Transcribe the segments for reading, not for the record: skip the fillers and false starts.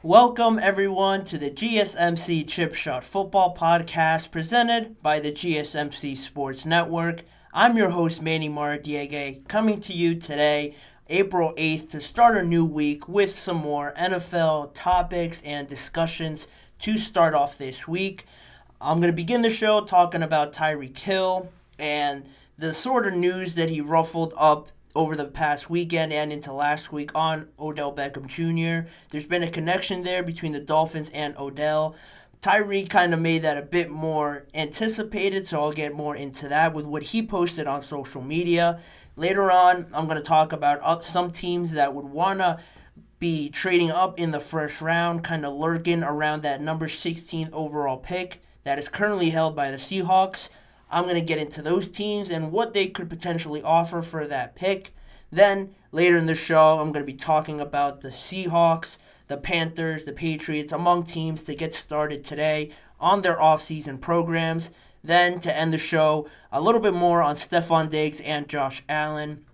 Welcome, everyone, to the GSMC Chip Shot Football Podcast presented by the GSMC Sports Network. I'm your host, Manny Maradiege, coming to you today, April 8th, to start a new week with some more NFL topics and discussions to start off this week. I'm going to begin the show talking about Tyreek Hill and the sort of news that he ruffled up over the past weekend and into last week on Odell Beckham Jr. There's been a connection there between the Dolphins and Odell. Tyreek kind of made that a bit more anticipated, so I'll get more into that with what he posted on social media. Later on, I'm going to talk about some teams that would want to be trading up in the first round, kind of lurking around that number 16th overall pick that is currently held by the Seahawks. I'm going to get into those teams and what they could potentially offer for that pick. Then, later in the show, I'm going to be talking about the Seahawks, the Panthers, the Patriots, among teams to get started today on their offseason programs. Then, to end the show, a little bit more on Stefon Diggs and Josh Allen,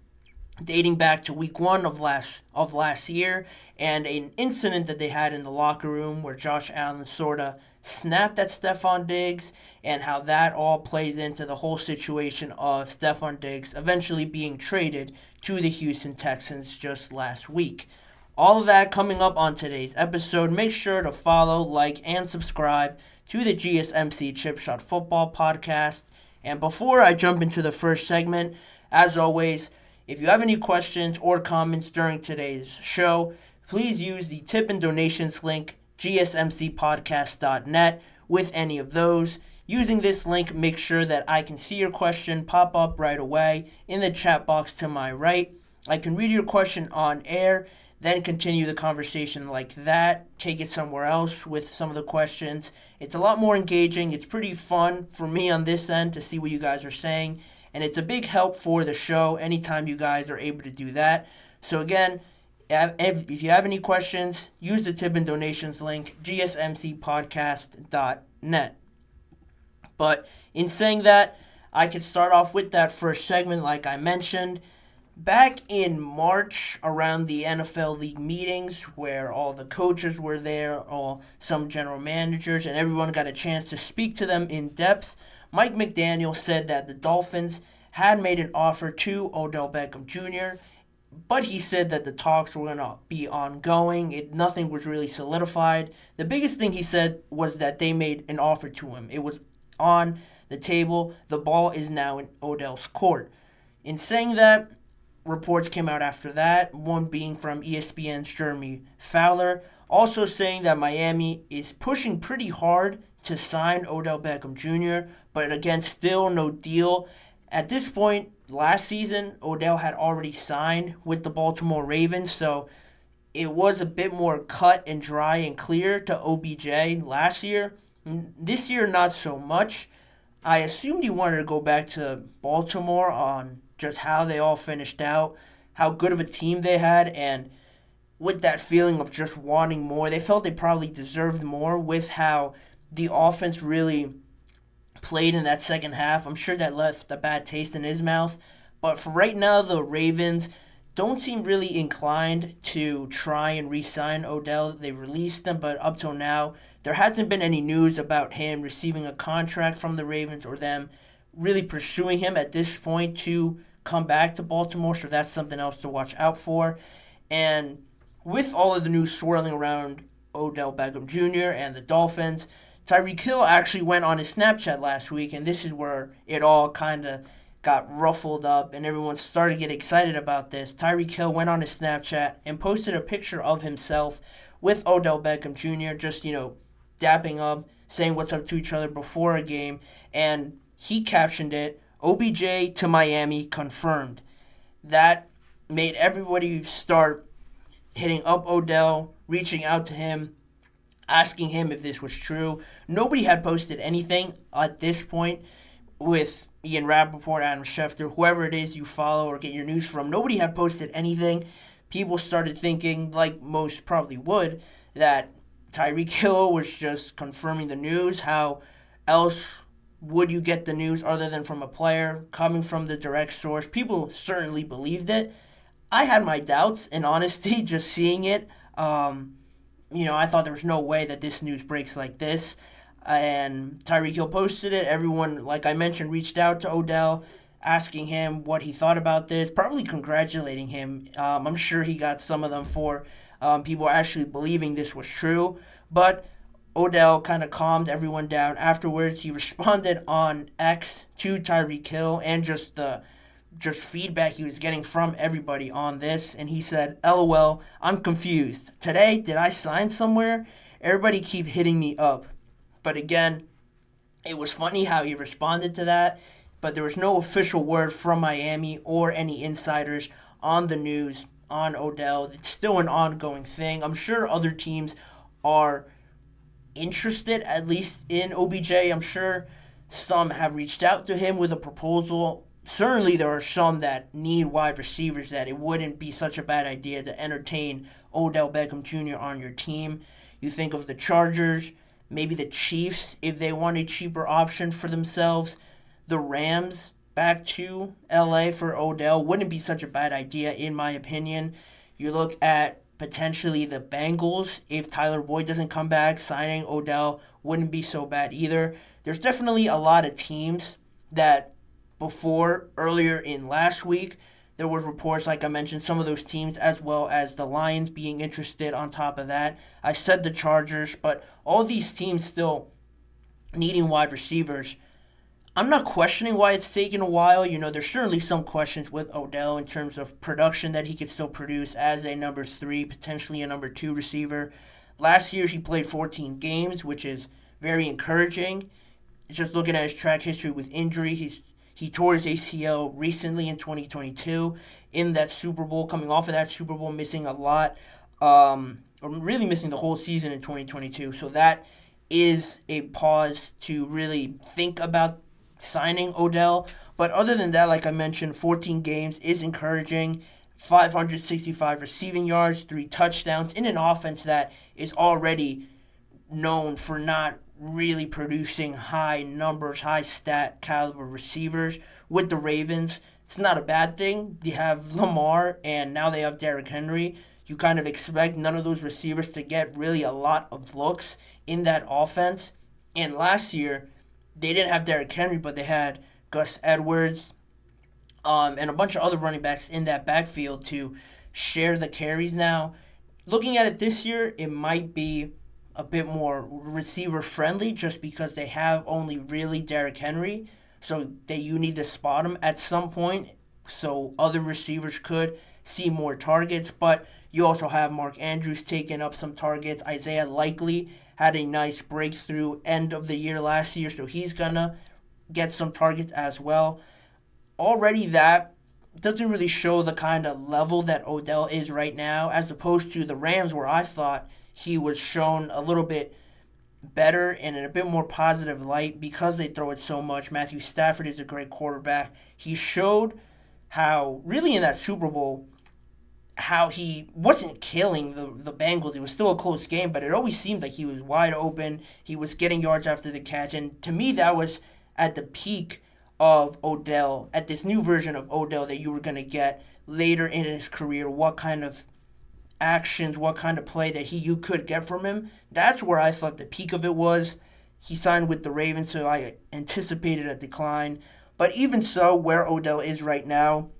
dating back to week one of last year, and an incident that they had in the locker room where Josh Allen sort of snapped at Stefon Diggs, and how that all plays into the whole situation of Stefon Diggs eventually being traded to the Houston Texans just last week. All of that coming up on today's episode. Make sure to follow, like, and subscribe to the GSMC Chip Shot Football Podcast. And before I jump into the first segment, as always, if you have any questions or comments during today's show, please use the tip and donations link, gsmcpodcast.net, with any of those. Using this link, make sure that I can see your question pop up right away in the chat box to my right. I can read your question on air, then continue the conversation like that, take it somewhere else with some of the questions. It's a lot more engaging. It's pretty fun for me on this end to see what you guys are saying, and it's a big help for the show anytime you guys are able to do that. So again, if you have any questions, use the tip and donations link, gsmcpodcast.net. But in saying that, I could start off with that first segment like I mentioned. Back in March, around the NFL league meetings where all the coaches were there, some general managers, and everyone got a chance to speak to them in depth, Mike McDaniel said that the Dolphins had made an offer to Odell Beckham Jr., but he said that the talks were going to be ongoing. Nothing was really solidified. The biggest thing he said was that they made an offer to him. It was on the table. The ball is now in Odell's court. In saying that, reports came out after that, one being from ESPN's Jeremy Fowler, also saying that Miami is pushing pretty hard to sign Odell Beckham Jr., but again, still no deal. At this point, last season, Odell had already signed with the Baltimore Ravens, so it was a bit more cut and dry and clear to OBJ last year. This year, not so much. I assumed he wanted to go back to Baltimore on just how they all finished out, how good of a team they had, and with that feeling of just wanting more. They felt they probably deserved more with how the offense really played in that second half. I'm sure that left a bad taste in his mouth. But for right now, the Ravens don't seem really inclined to try and re-sign Odell. They released him, but up till now, there hasn't been any news about him receiving a contract from the Ravens or them really pursuing him at this point to come back to Baltimore. So that's something else to watch out for. And with all of the news swirling around Odell Beckham Jr. and the Dolphins, Tyreek Hill actually went on his Snapchat last week, and this is where it all kind of got ruffled up and everyone started to get excited about this. Tyreek Hill went on his Snapchat and posted a picture of himself with Odell Beckham Jr., just, dapping up, saying what's up to each other before a game, and he captioned it, "OBJ to Miami confirmed." That made everybody start hitting up Odell, reaching out to him, asking him if this was true. Nobody had posted anything at this point with Ian Rappaport, Adam Schefter, whoever it is you follow or get your news from. Nobody had posted anything. People started thinking, like most probably would, that Tyreek Hill was just confirming the news. How else would you get the news other than from a player coming from the direct source? People certainly believed it. I had my doubts, in honesty, just seeing it. I thought there was no way that this news breaks like this. And Tyreek Hill posted it. Everyone, like I mentioned, reached out to Odell, asking him what he thought about this, probably congratulating him. I'm sure he got some of them for people actually believing this was true. But Odell kind of calmed everyone down afterwards. He responded on X to Tyreek Hill and just feedback he was getting from everybody on this. And he said, LOL, I'm confused. Today, did I sign somewhere? Everybody keep hitting me up. But again, it was funny how he responded to that. But there was no official word from Miami or any insiders on the news on Odell. It's still an ongoing thing. I'm sure other teams are interested, at least in OBJ. I'm sure some have reached out to him with a proposal. Certainly there are some that need wide receivers that it wouldn't be such a bad idea to entertain Odell Beckham Jr. on your team. You think of the Chargers, maybe the Chiefs if they want a cheaper option for themselves. The Rams back to LA for Odell wouldn't be such a bad idea in my opinion. You look at potentially the Bengals. If Tyler Boyd doesn't come back, signing Odell wouldn't be so bad either. There's definitely a lot of teams that earlier in last week, there was reports, like I mentioned, some of those teams as well as the Lions being interested on top of that. I said the Chargers, but all these teams still needing wide receivers. I'm not questioning why it's taken a while. There's certainly some questions with Odell in terms of production that he could still produce as a number 3, potentially a number 2 receiver. Last year, he played 14 games, which is very encouraging. Just looking at his track history with injury, he tore his ACL recently in 2022 in that Super Bowl, coming off of that Super Bowl, missing a lot, or really missing the whole season in 2022. So that is a pause to really think about signing Odell. But other than that, like I mentioned, 14 games is encouraging. 565 receiving yards, 3 touchdowns in an offense that is already known for not really producing high numbers, high stat caliber receivers with the Ravens. It's not a bad thing. They have Lamar and now they have Derrick Henry. You kind of expect none of those receivers to get really a lot of looks in that offense. And last year, they didn't have Derrick Henry, but they had Gus Edwards and a bunch of other running backs in that backfield to share the carries. Now, looking at it this year, it might be a bit more receiver friendly just because they have only really Derrick Henry. So you need to spot him at some point so other receivers could see more targets. But you also have Mark Andrews taking up some targets. Isaiah Likely had a nice breakthrough end of the year last year, so he's going to get some targets as well. Already that doesn't really show the kind of level that Odell is right now, as opposed to the Rams where I thought he was shown a little bit better and in a bit more positive light because they throw it so much. Matthew Stafford is a great quarterback. He showed how, really in that Super Bowl, how he wasn't killing the Bengals. It was still a close game, but it always seemed like he was wide open. He was getting yards after the catch. And to me, that was at the peak of Odell, at this new version of Odell that you were going to get later in his career. What kind of actions, what kind of play that you could get from him. That's where I thought the peak of it was. He signed with the Ravens, so I anticipated a decline. But even so, where Odell is right now,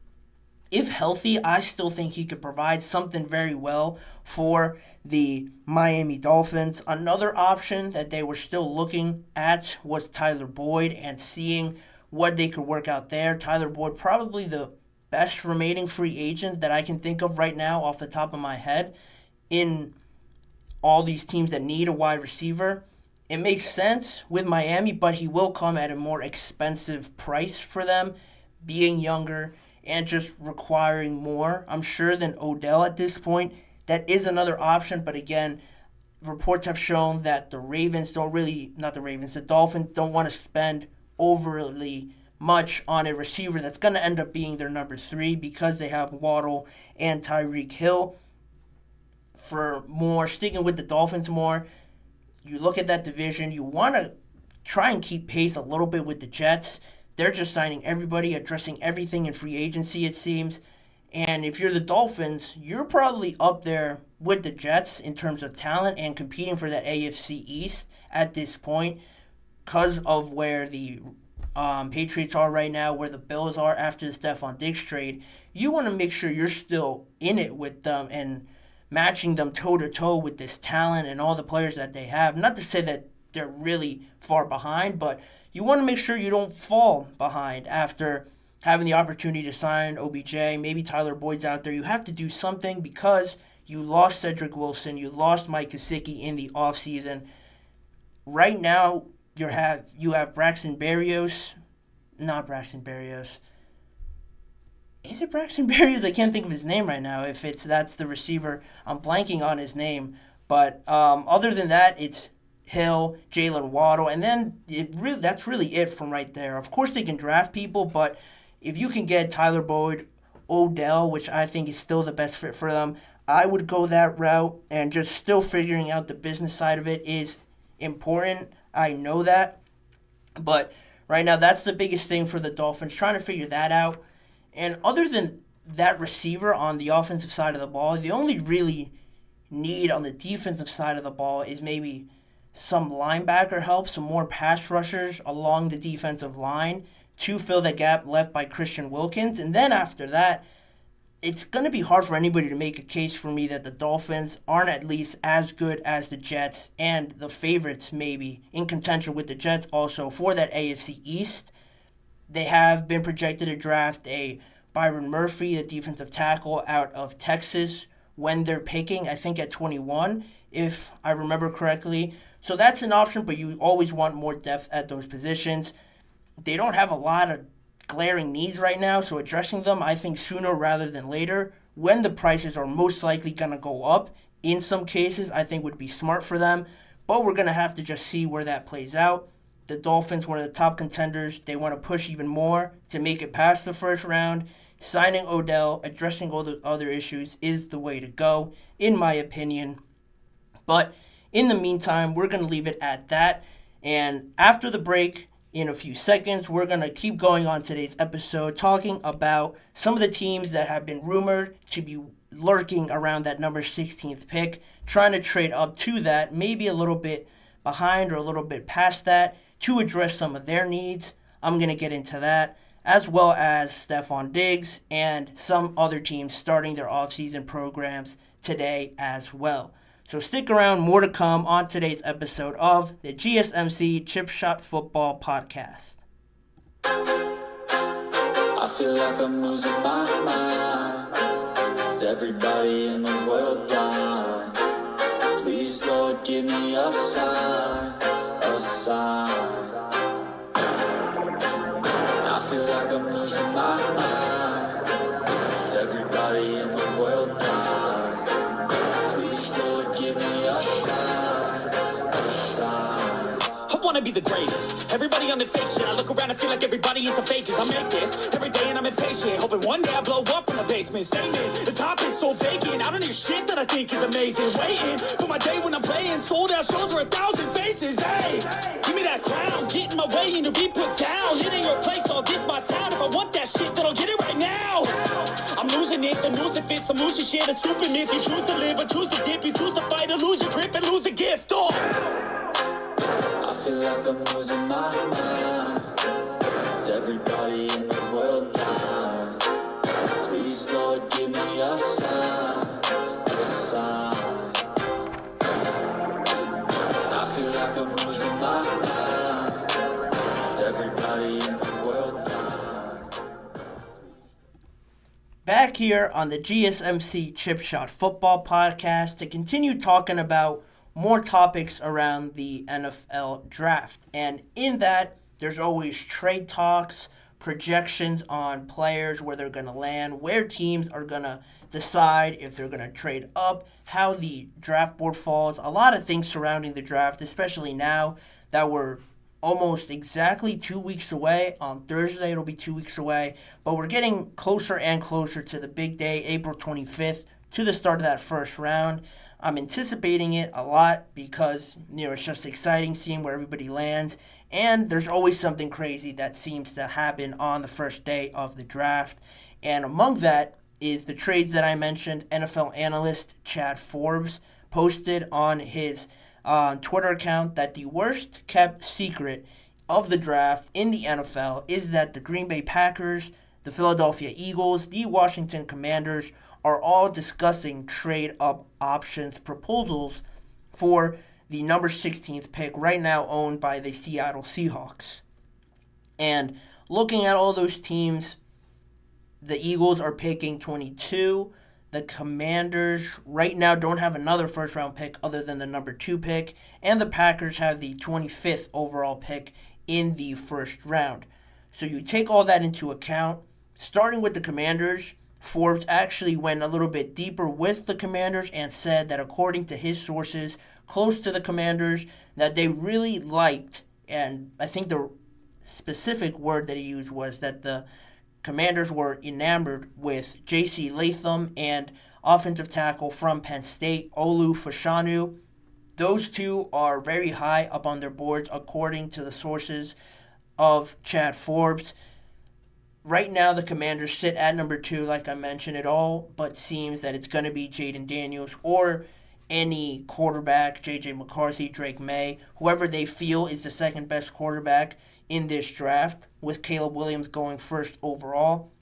if healthy, I still think he could provide something very well for the Miami Dolphins. Another option that they were still looking at was Tyler Boyd and seeing what they could work out there. Tyler Boyd, probably the best remaining free agent that I can think of right now off the top of my head in all these teams that need a wide receiver. It makes sense with Miami, but he will come at a more expensive price for them, being younger and just requiring more, I'm sure, than Odell at this point. That is another option, but again, reports have shown that the Dolphins don't want to spend overly much on a receiver that's going to end up being their number 3 because they have Waddle and Tyreek Hill. Sticking with the Dolphins more, you look at that division, you want to try and keep pace a little bit with the Jets. They're just signing everybody, addressing everything in free agency, it seems. And if you're the Dolphins, you're probably up there with the Jets in terms of talent and competing for that AFC East at this point because of where the Patriots are right now, where the Bills are after the Stefon Diggs trade. You want to make sure you're still in it with them and matching them toe-to-toe with this talent and all the players that they have. Not to say that they're really far behind, but you want to make sure you don't fall behind after having the opportunity to sign OBJ. Maybe Tyler Boyd's out there. You have to do something because you lost Cedric Wilson. You lost Mike Gesicki in the offseason. Right now, you have Braxton Berrios. Not Braxton Berrios. Is it Braxton Berrios? I can't think of his name right now. That's the receiver, I'm blanking on his name. But other than that, it's Hill, Jalen Waddle, and then that's really it from right there. Of course, they can draft people, but if you can get Tyler Boyd, Odell, which I think is still the best fit for them, I would go that route. And just still figuring out the business side of it is important. I know that, but right now that's the biggest thing for the Dolphins, trying to figure that out. And other than that receiver on the offensive side of the ball, the only really need on the defensive side of the ball is maybe some linebacker help, some more pass rushers along the defensive line to fill the gap left by Christian Wilkins. And then after that, it's going to be hard for anybody to make a case for me that the Dolphins aren't at least as good as the Jets and the favorites maybe in contention with the Jets also for that AFC East. They have been projected to draft a Byron Murphy, the defensive tackle out of Texas, when they're picking, I think at 21, if I remember correctly. So that's an option, but you always want more depth at those positions. They don't have a lot of glaring needs right now, so addressing them, I think, sooner rather than later, when the prices are most likely going to go up, in some cases, I think would be smart for them. But we're going to have to just see where that plays out. The Dolphins, one of the top contenders, they want to push even more to make it past the first round. Signing Odell, addressing all the other issues is the way to go, in my opinion. But in the meantime, we're going to leave it at that. And after the break, in a few seconds, we're going to keep going on today's episode, talking about some of the teams that have been rumored to be lurking around that number 16th pick, trying to trade up to that, maybe a little bit behind or a little bit past that, to address some of their needs. I'm going to get into that, as well as Stefon Diggs and some other teams starting their offseason programs today as well. So stick around, more to come on today's episode of the GSMC Chip Shot Football Podcast. I feel like I'm losing my mind. Is everybody in the world blind? Please, Lord, give me a sign, a sign. I feel like I'm losing my mind. Is everybody in the world blind? Please, Lord, give me a sign, a sign. I wanna be the greatest. Everybody on their fake shit. I look around and feel like everybody is the fakest. I make this every day and I'm impatient. Hoping one day I blow up from the basement. Statement, the top is so vacant. I don't hear shit that I think is amazing. Waiting for my day when I'm playing. Sold out shows for 1,000 faces. Hey, give me that crown. Get in my way and to be put down. It ain't your place, all this my town. If I want that shit, then I'll get it right now. I'm losing it, the noose it fits. Some loose shit, a stupid myth. You choose to live or choose to dip. You choose to fight or lose your grip and lose a gift. Oh. I feel like I'm losing my mind. Is everybody in the world blind? Please, Lord, give me a sign, a sign. I feel like I'm losing my mind. Is everybody in the world blind? Back here on the GSMC Chip Shot Football Podcast to continue talking about more topics around the NFL draft. And in that, there's always trade talks, projections on players, where they're going to land, where teams are going to decide if they're going to trade up, how the draft board falls, a lot of things surrounding the draft, especially now that we're almost exactly 2 weeks away. On Thursday, it'll be 2 weeks away. But we're getting closer and closer to the big day, April 25th, to the start of that first round. I'm anticipating it a lot because, it's just exciting seeing where everybody lands. And there's always something crazy that seems to happen on the first day of the draft. And among that is the trades that I mentioned. NFL analyst Chad Forbes posted on his Twitter account that the worst kept secret of the draft in the NFL is that the Green Bay Packers, the Philadelphia Eagles, the Washington Commanders are all discussing trade-up options proposals for the number 16th pick, right now owned by the Seattle Seahawks. And looking at all those teams, the Eagles are picking 22. The Commanders right now don't have another first-round pick other than the number 2 pick. And the Packers have the 25th overall pick in the first round. So you take all that into account. Starting with the Commanders, Forbes actually went a little bit deeper with the Commanders and said that according to his sources close to the Commanders, that they really liked, and I think the specific word that he used was that the Commanders were enamored with J.C. Latham and offensive tackle from Penn State, Olu Fashanu. Those two are very high up on their boards according to the sources of Chad Forbes. Right now, the Commanders sit at number 2, like I mentioned. It all but seems that it's going to be Jaden Daniels or any quarterback, J.J. McCarthy, Drake May, whoever they feel is the second best quarterback in this draft, with Caleb Williams going first overall.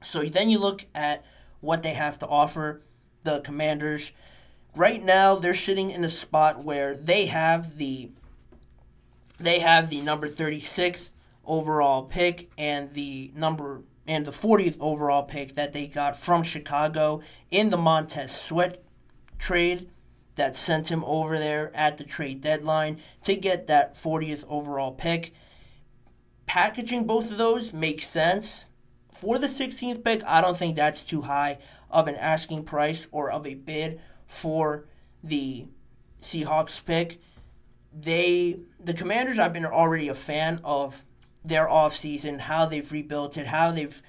So then you look at what they have to offer, the Commanders. Right now, they're sitting in a spot where they have the number 36th overall pick and the 40th overall pick that they got from Chicago in the Montez Sweat trade that sent him over there at the trade deadline to get that 40th overall pick. Packaging both of those makes sense. For the 16th pick, I don't think that's too high of an asking price or of a bid for the Seahawks pick. The Commanders, I've been already a fan of their offseason, how they've rebuilt it, how they've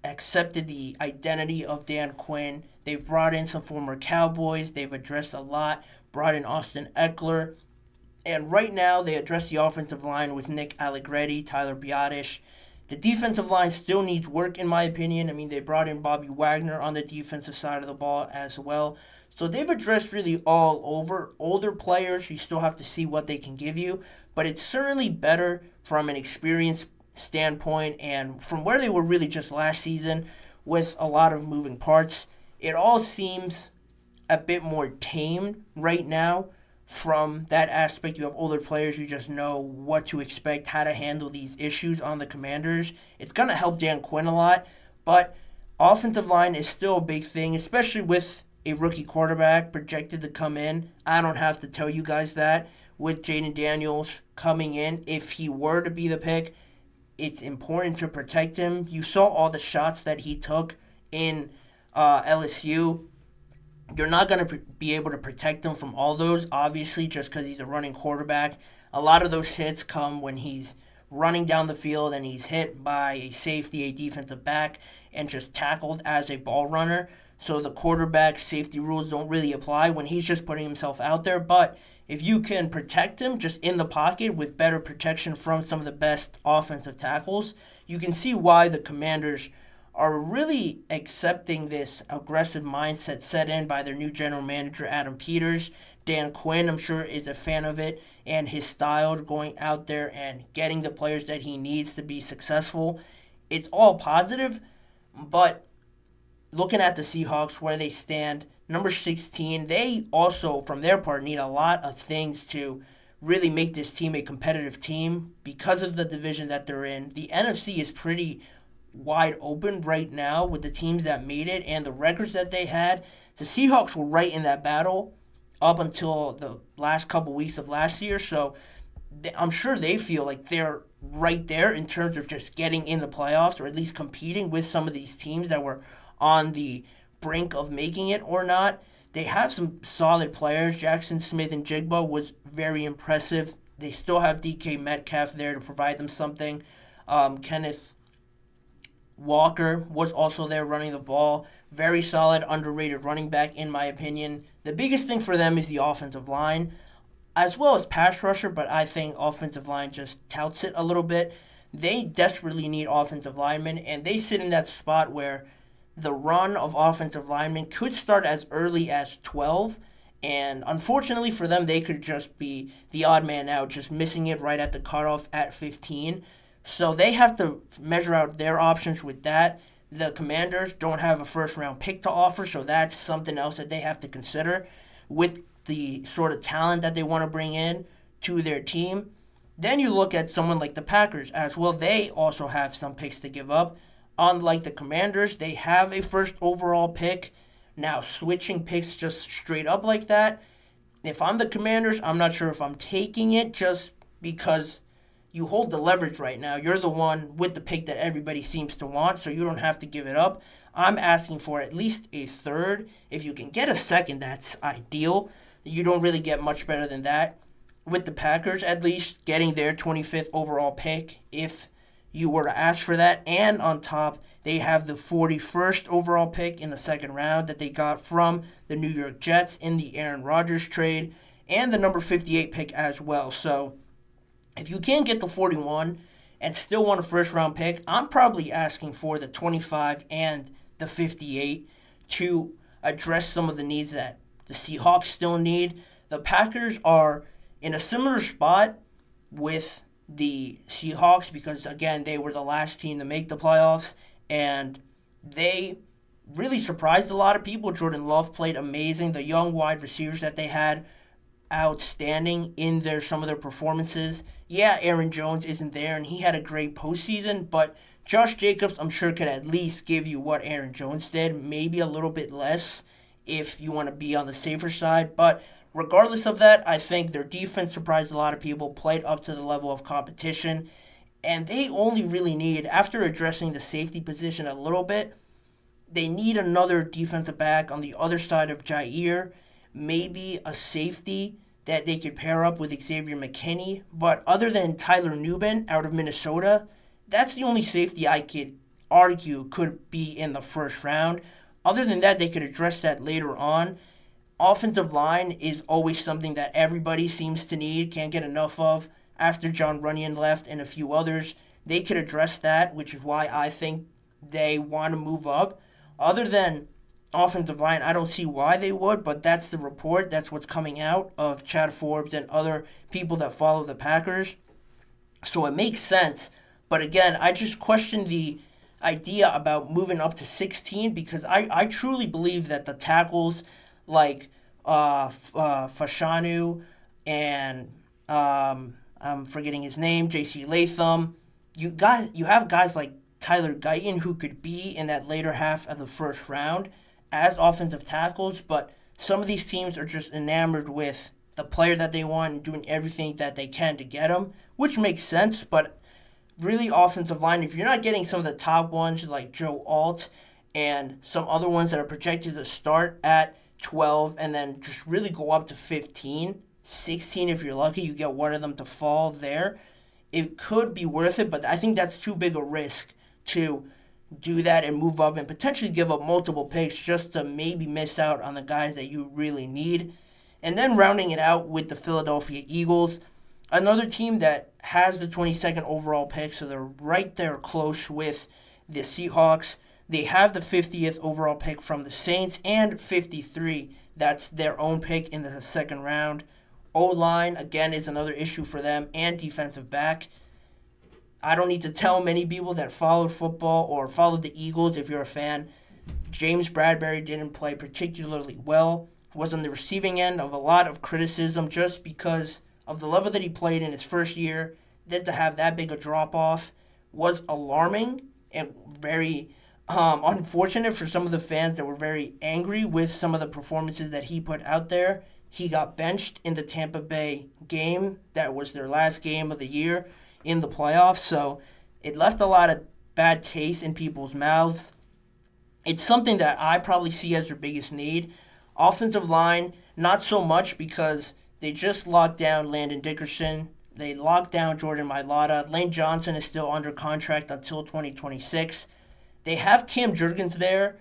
accepted the identity of Dan Quinn. They've brought in some former Cowboys. They've addressed a lot, brought in Austin Eckler. And right now, they address the offensive line with Nick Allegretti, Tyler Biadasz. The defensive line still needs work, in my opinion. I mean, they brought in Bobby Wagner on the defensive side of the ball as well. So they've addressed really all over. Older players, you still have to see what they can give you. But it's certainly better from an experience standpoint and from where they were really just last season with a lot of moving parts. It all seems a bit more tamed right now. From that aspect, you have older players, you just know what to expect, how to handle these issues on the Commanders. It's going to help Dan Quinn a lot, but offensive line is still a big thing, especially with a rookie quarterback projected to come in. I don't have to tell you guys that. With Jaden Daniels coming in, if he were to be the pick, it's important to protect him. You saw all the shots that he took in LSU. You're not going to be able to protect him from all those, obviously, just because he's a running quarterback. A lot of those hits come when he's running down the field and he's hit by a safety, a defensive back, and just tackled as a ball runner. So the quarterback safety rules don't really apply when he's just putting himself out there. But if you can protect him just in the pocket with better protection from some of the best offensive tackles, you can see why the Commanders are really accepting this aggressive mindset set in by their new general manager, Adam Peters. Dan Quinn, I'm sure, is a fan of it and his style going out there and getting the players that he needs to be successful. It's all positive, but looking at the Seahawks, where they stand, number 16, they also, from their part, need a lot of things to really make this team a competitive team because of the division that they're in. The NFC is pretty wide open right now with the teams that made it and the records that they had. The Seahawks were right in that battle up until the last couple weeks of last year, so I'm sure they feel like they're right there in terms of just getting in the playoffs or at least competing with some of these teams that were on the brink of making it or not. They have some solid players. Jackson Smith and Jigba was very impressive. They still have DK Metcalf there to provide them something. Kenneth Walker was also there running the ball. Very solid, underrated running back, in my opinion. The biggest thing for them is the offensive line, as well as pass rusher, but I think offensive line just touts it a little bit. They desperately need offensive linemen, and they sit in that spot where the run of offensive linemen could start as early as 12. And unfortunately for them, they could just be the odd man out, just missing it right at the cutoff at 15. So they have to measure out their options with that. The Commanders don't have a first round pick to offer, so that's something else that they have to consider with the sort of talent that they want to bring in to their team. Then you look at someone like the Packers as well. They also have some picks to give up. Unlike the Commanders, they have a first overall pick. Now, switching picks just straight up like that, if I'm the Commanders, I'm not sure if I'm taking it just because you hold the leverage right now. You're the one with the pick that everybody seems to want, so you don't have to give it up. I'm asking for at least a third. If you can get a second, that's ideal. You don't really get much better than that. With the Packers, at least getting their 25th overall pick, if you were to ask for that. And on top, they have the 41st overall pick in the second round that they got from the New York Jets in the Aaron Rodgers trade, and the number 58 pick as well. So if you can't get the 41 and still want a first round pick, I'm probably asking for the 25 and the 58 to address some of the needs that the Seahawks still need. The Packers are in a similar spot with the Seahawks because, again, they were the last team to make the playoffs, and they really surprised a lot of people. Jordan Love played amazing. The young wide receivers that they had, outstanding in some of their performances. Yeah, Aaron Jones isn't there, and he had a great postseason, but Josh Jacobs, I'm sure, could at least give you what Aaron Jones did, maybe a little bit less if you want to be on the safer side. But regardless of that, I think their defense surprised a lot of people, played up to the level of competition, and they only really need, after addressing the safety position a little bit, they need another defensive back on the other side of Jair, maybe a safety that they could pair up with Xavier McKinney. But other than Tyler Nubin out of Minnesota, that's the only safety I could argue could be in the first round. Other than that, they could address that later on. Offensive line is always something that everybody seems to need, can't get enough of. After John Runyon left and a few others, they could address that, which is why I think they want to move up. Other than offensive line, I don't see why they would, but that's the report. That's what's coming out of Chad Forbes and other people that follow the Packers. So it makes sense. But again, I just question the idea about moving up to 16 because I truly believe that the tackles like Fashanu and I'm forgetting his name, J.C. Latham, you have guys like Tyler Guyton who could be in that later half of the first round as offensive tackles, but some of these teams are just enamored with the player that they want and doing everything that they can to get him, which makes sense. But really, offensive line, if you're not getting some of the top ones like Joe Alt and some other ones that are projected to start at 12 and then just really go up to 15, 16 if you're lucky, you get one of them to fall there, it could be worth it, but I think that's too big a risk to do that and move up and potentially give up multiple picks just to maybe miss out on the guys that you really need. And then rounding it out with the Philadelphia Eagles, another team that has the 22nd overall pick, so they're right there close with the Seahawks. They have the 50th overall pick from the Saints and 53. That's their own pick in the second round. O-line, again, is another issue for them, and defensive back. I don't need to tell many people that followed football or followed the Eagles, if you're a fan, James Bradbury didn't play particularly well. Was on the receiving end of a lot of criticism just because of the level that he played in his first year. Then to have that big a drop-off was alarming and very unfortunate for some of the fans that were very angry with some of the performances that he put out there. He got benched in the Tampa Bay game. That was their last game of the year in the playoffs, so it left a lot of bad taste in people's mouths. It's something that I probably see as their biggest need. Offensive line, not so much because they just locked down Landon Dickerson. They locked down Jordan Mailata. Lane Johnson is still under contract until 2026. They have Cam Jurgens there.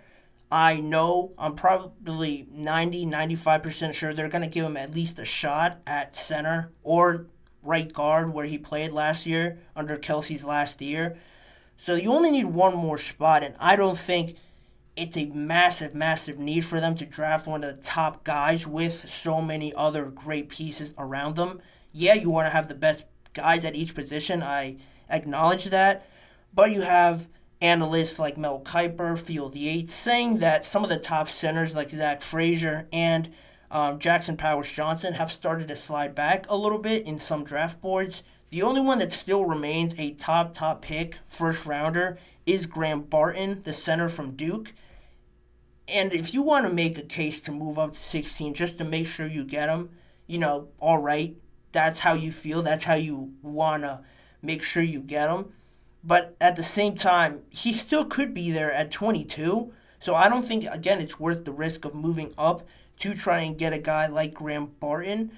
I know, I'm probably 95% sure they're going to give him at least a shot at center or right guard where he played last year under Kelsey's last year. So you only need one more spot, and I don't think it's a massive, massive need for them to draft one of the top guys with so many other great pieces around them. Yeah, you want to have the best guys at each position. I acknowledge that. But you have analysts like Mel Kiper, Field Yates, saying that some of the top centers like Zach Frazier and Jackson Powers-Johnson have started to slide back a little bit in some draft boards. The only one that still remains a top pick, first rounder, is Graham Barton, the center from Duke. And if you want to make a case to move up to 16 just to make sure you get him, all right, that's how you feel. That's how you want to make sure you get him. But at the same time, he still could be there at 22. So I don't think, again, it's worth the risk of moving up to try and get a guy like Graham Barton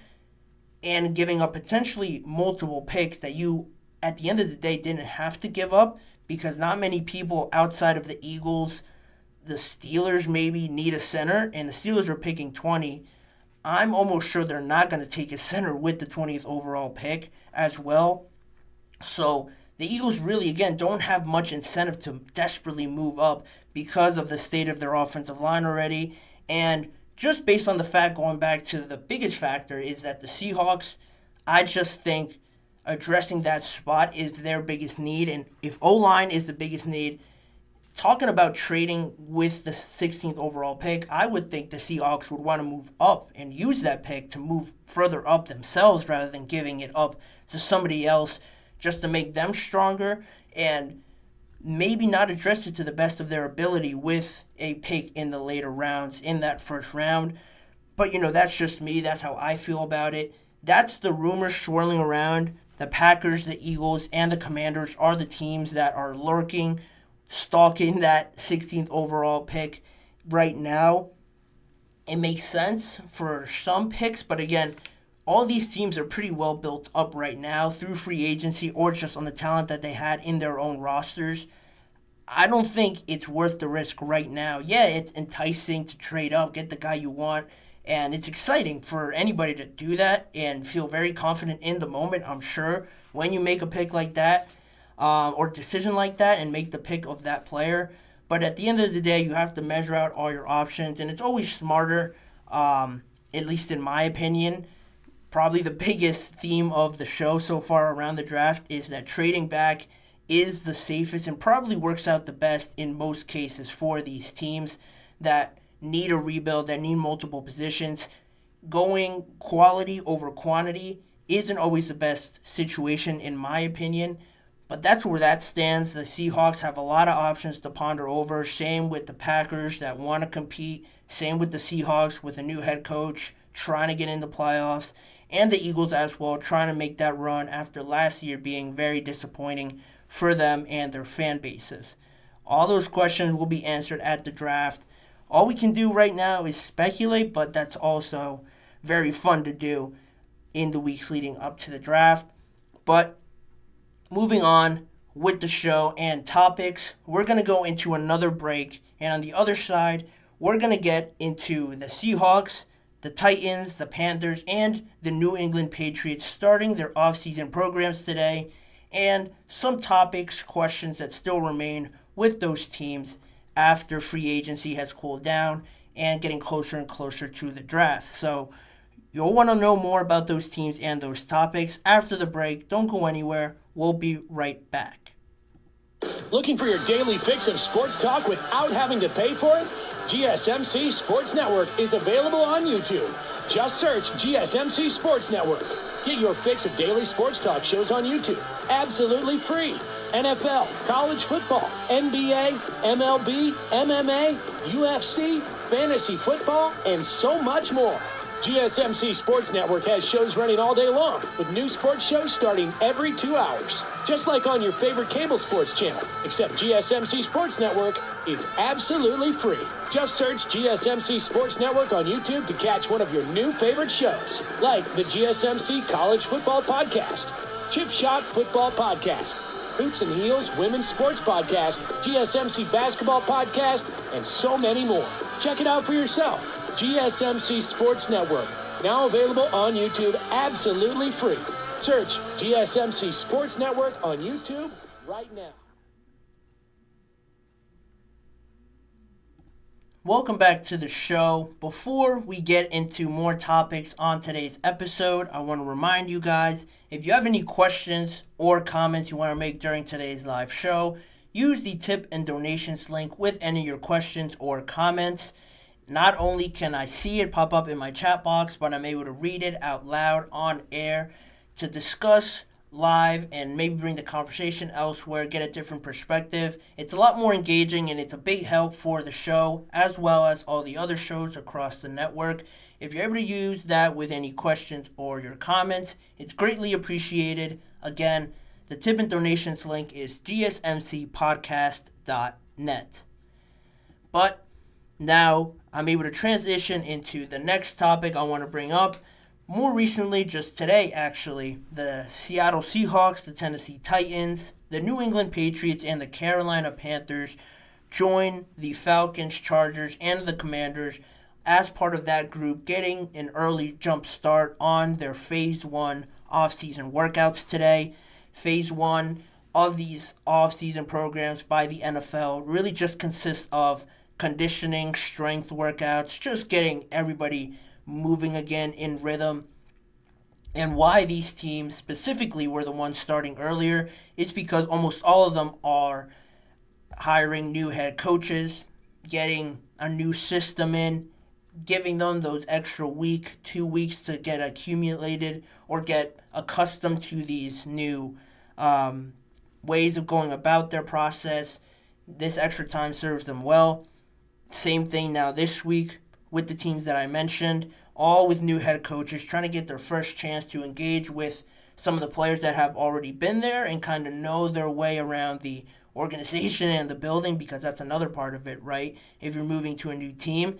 and giving up potentially multiple picks that you, at the end of the day, didn't have to give up, because not many people outside of the Eagles, the Steelers maybe need a center, and the Steelers are picking 20. I'm almost sure they're not going to take a center with the 20th overall pick as well. So the Eagles really, again, don't have much incentive to desperately move up because of the state of their offensive line already. And just based on the fact, going back to the biggest factor, is that the Seahawks, I just think addressing that spot is their biggest need. And if O-line is the biggest need, talking about trading with the 16th overall pick, I would think the Seahawks would want to move up and use that pick to move further up themselves rather than giving it up to somebody else just to make them stronger and maybe not address it to the best of their ability with a pick in the later rounds in that first round. But, that's just me. That's how I feel about it. That's the rumors swirling around. The Packers, the Eagles, and the Commanders are the teams that are lurking, stalking that 16th overall pick right now. It makes sense for some picks, but again, all these teams are pretty well built up right now through free agency or just on the talent that they had in their own rosters. I don't think it's worth the risk right now. Yeah, it's enticing to trade up, get the guy you want, and it's exciting for anybody to do that and feel very confident in the moment, I'm sure, when you make a pick like that or decision like that and make the pick of that player. But at the end of the day, you have to measure out all your options, and it's always smarter, at least in my opinion. Probably the biggest theme of the show so far around the draft is that trading back is the safest and probably works out the best in most cases for these teams that need a rebuild, that need multiple positions. Going quality over quantity isn't always the best situation in my opinion, but that's where that stands. The Seahawks have a lot of options to ponder over. Same with the Packers that want to compete. Same with the Seahawks with a new head coach trying to get into playoffs. And the Eagles as well, trying to make that run after last year being very disappointing for them and their fan bases. All those questions will be answered at the draft. All we can do right now is speculate, but that's also very fun to do in the weeks leading up to the draft. But moving on with the show and topics, we're going to go into another break. And on the other side, we're going to get into the Seahawks, the Titans, the Panthers, and the New England Patriots starting their offseason programs today, and some topics, questions that still remain with those teams after free agency has cooled down and getting closer and closer to the draft. So you'll want to know more about those teams and those topics after the break. Don't go anywhere. We'll be right back. Looking for your daily fix of sports talk without having to pay for it? GSMC Sports Network is available on YouTube. Just search GSMC Sports Network. Get your fix of daily sports talk shows on YouTube. Absolutely free. NFL, college football, NBA, MLB, MMA, UFC, fantasy football, and so much more. GSMC Sports Network has shows running all day long, with new sports shows starting every 2 hours. Just like on your favorite cable sports channel, except GSMC Sports Network is absolutely free. Just search GSMC Sports Network on YouTube to catch one of your new favorite shows, like the GSMC College Football Podcast, Chip Shot Football Podcast, Hoops and Heels Women's Sports Podcast, GSMC Basketball Podcast, and so many more. Check it out for yourself. GSMC Sports Network, now available on YouTube absolutely free. Search GSMC Sports Network on YouTube right now. Welcome back to the show. Before we get into more topics on today's episode, I want to remind you guys, if you have any questions or comments you want to make during today's live show, use the tip and donations link with any of your questions or comments. Not only can I see it pop up in my chat box, but I'm able to read it out loud on air to discuss live and maybe bring the conversation elsewhere, get a different perspective. It's a lot more engaging and it's a big help for the show as well as all the other shows across the network. If you're able to use that with any questions or your comments, it's greatly appreciated. Again, the tip and donations link is gsmcpodcast.net. But now I'm able to transition into the next topic I want to bring up. More recently, just today actually, the Seattle Seahawks, the Tennessee Titans, the New England Patriots, and the Carolina Panthers join the Falcons, Chargers, and the Commanders as part of that group, getting an early jump start on their Phase 1 offseason workouts today. Phase 1 of these offseason programs by the NFL really just consists of conditioning, strength workouts, just getting everybody moving again in rhythm. And why these teams specifically were the ones starting earlier is because almost all of them are hiring new head coaches, getting a new system in, giving them those extra week, 2 weeks to get accumulated or get accustomed to these new ways of going about their process. This extra time serves them well. Same thing now this week with the teams that I mentioned, all with new head coaches, trying to get their first chance to engage with some of the players that have already been there and kind of know their way around the organization and the building, because that's another part of it, right? If you're moving to a new team,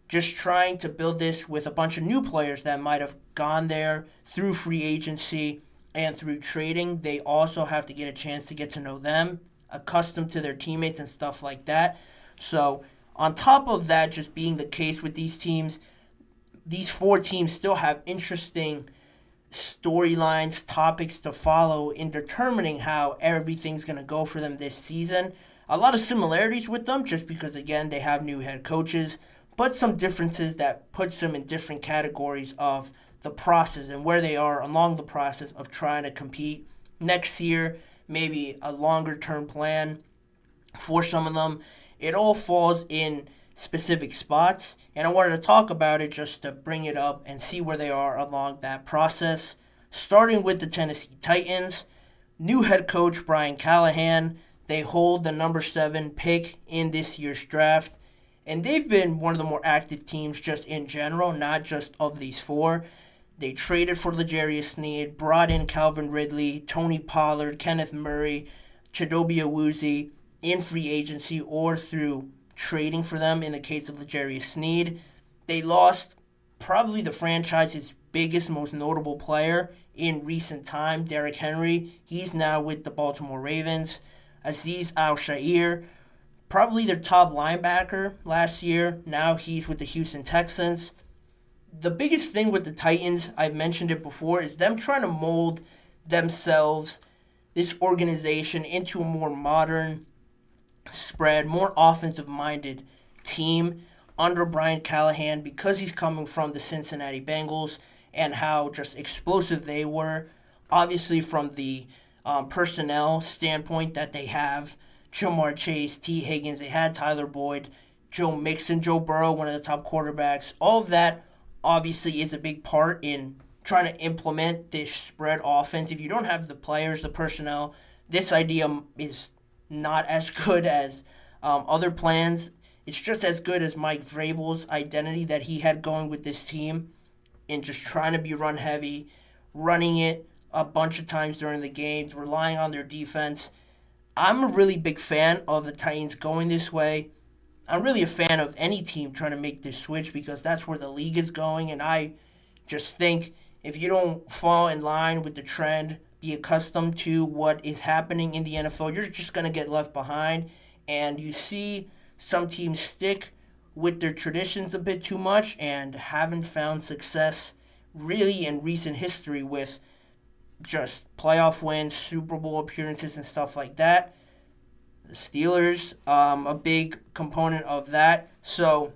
just trying to build this with a bunch of new players that might have gone there through free agency and through trading. They also have to get a chance to get to know them, accustomed to their teammates and stuff like that. So on top of that just being the case with these teams, these four teams still have interesting storylines, topics to follow in determining how everything's going to go for them this season. A lot of similarities with them just because, again, they have new head coaches, but some differences that puts them in different categories of the process and where they are along the process of trying to compete next year, maybe a longer-term plan for some of them. It all falls in specific spots, and I wanted to talk about it just to bring it up and see where they are along that process. Starting with the Tennessee Titans, new head coach Brian Callahan. They hold the number 7 pick in this year's draft, and they've been one of the more active teams just in general, not just of these four. They traded for L'Jarius Sneed, brought in Calvin Ridley, Tony Pollard, Kenneth Murray, Chidobe Awuzie in free agency or through trading for them in the case of L'Jarius Sneed. They lost probably the franchise's biggest, most notable player in recent time, Derrick Henry. He's now with the Baltimore Ravens. Azeez Al-Shaair, probably their top linebacker last year. Now he's with the Houston Texans. The biggest thing with the Titans, I've mentioned it before, is them trying to mold themselves, this organization, into a more modern, spread, more offensive-minded team under Brian Callahan because he's coming from the Cincinnati Bengals and how just explosive they were. Obviously, from the personnel standpoint that they have, Jamar Chase, T. Higgins, they had Tyler Boyd, Joe Mixon, Joe Burrow, one of the top quarterbacks. All of that obviously is a big part in trying to implement this spread offense. If you don't have the players, the personnel, this idea is not as good as other plans. It's just as good as Mike Vrabel's identity that he had going with this team in just trying to be run heavy, running it a bunch of times during the games, relying on their defense. I'm a really big fan of the Titans going this way. I'm really a fan of any team trying to make this switch because that's where the league is going, and I just think if you don't fall in line with the trend, be accustomed to what is happening in the NFL, you're just going to get left behind. And you see some teams stick with their traditions a bit too much and haven't found success really in recent history with just playoff wins, Super Bowl appearances, and stuff like that. the Steelers, a big component of that. So